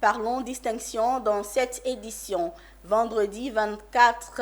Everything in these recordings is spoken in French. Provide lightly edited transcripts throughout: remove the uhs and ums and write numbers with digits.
Parlons distinction dans cette édition. Vendredi 24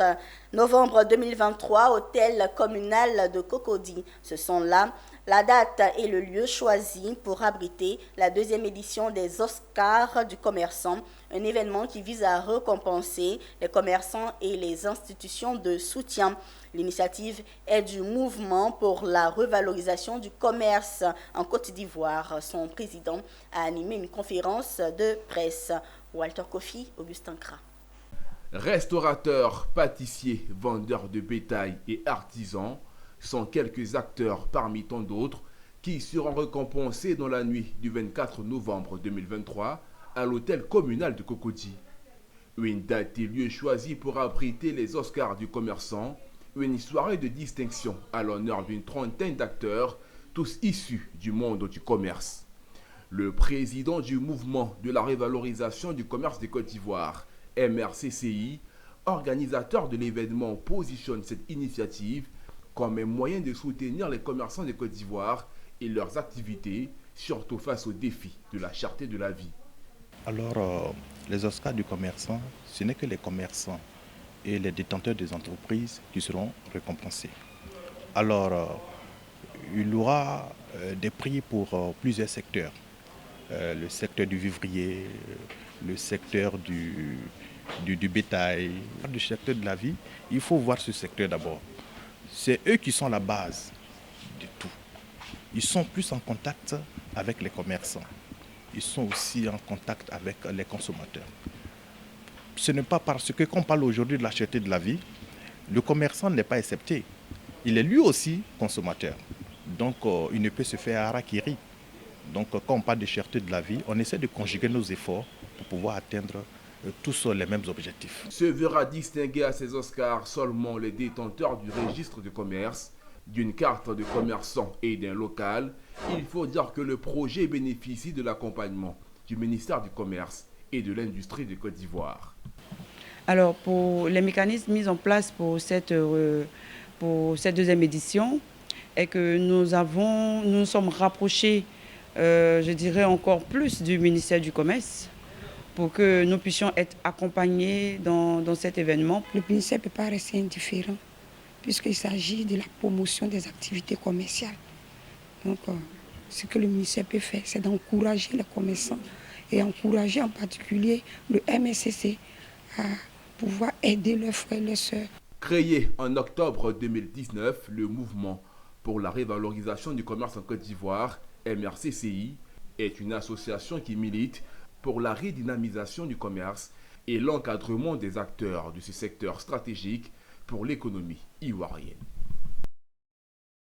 novembre 2023, hôtel communal de Cocody. Ce sont là la date et le lieu choisis pour abriter la deuxième édition des Oscars du commerçant, un événement qui vise à récompenser les commerçants et les institutions de soutien. L'initiative est du mouvement pour la revalorisation du commerce en Côte d'Ivoire. Son président a animé une conférence de presse. Walter Kofi, Augustin Kra. Restaurateurs, pâtissiers, vendeurs de bétail et artisans sont quelques acteurs parmi tant d'autres qui seront récompensés dans la nuit du 24 novembre 2023 à l'hôtel communal de Cocody. Une date et lieu choisi pour abriter les Oscars du commerçant, une soirée de distinction à l'honneur d'une trentaine d'acteurs, tous issus du monde du commerce. Le président du mouvement de la révalorisation du commerce de Côte d'Ivoire, MRCCI, organisateur de l'événement, positionne cette initiative comme un moyen de soutenir les commerçants de Côte d'Ivoire et leurs activités, surtout face aux défis de la cherté de la vie. Alors, les Oscars du commerçant, ce n'est que les commerçants et les détenteurs des entreprises qui seront récompensés. Alors, il y aura des prix pour plusieurs secteurs. Le secteur du vivrier, le secteur du bétail, du secteur de la vie. Il faut voir ce secteur d'abord. C'est eux qui sont la base de tout. Ils sont plus en contact avec les commerçants. Ils sont aussi en contact avec les consommateurs. Ce n'est pas parce que, quand on parle aujourd'hui de la cherté de la vie, le commerçant n'est pas accepté. Il est lui aussi consommateur. Donc, il ne peut se faire harakiri. Donc, quand on parle de cherté de la vie, on essaie de conjuguer nos efforts pour pouvoir atteindre tous les mêmes objectifs. Se verra distinguer à ces Oscars seulement les détenteurs du registre de commerce, d'une carte de commerçant et d'un local. Il faut dire que le projet bénéficie de l'accompagnement du ministère du Commerce et de l'Industrie de Côte d'Ivoire. Alors, pour les mécanismes mis en place pour cette deuxième édition, est que nous nous sommes rapprochés, je dirais encore plus, du ministère du Commerce pour que nous puissions être accompagnés dans cet événement. Le ministère ne peut pas rester indifférent puisqu'il s'agit de la promotion des activités commerciales. Donc, ce que le ministère peut faire, c'est d'encourager les commerçants et encourager en particulier le MSCC à pouvoir aider leurs frères et leurs sœurs. Créé en octobre 2019, le mouvement pour la révalorisation du commerce en Côte d'Ivoire, MRCCI, est une association qui milite pour la redynamisation du commerce et l'encadrement des acteurs de ce secteur stratégique pour l'économie ivoirienne.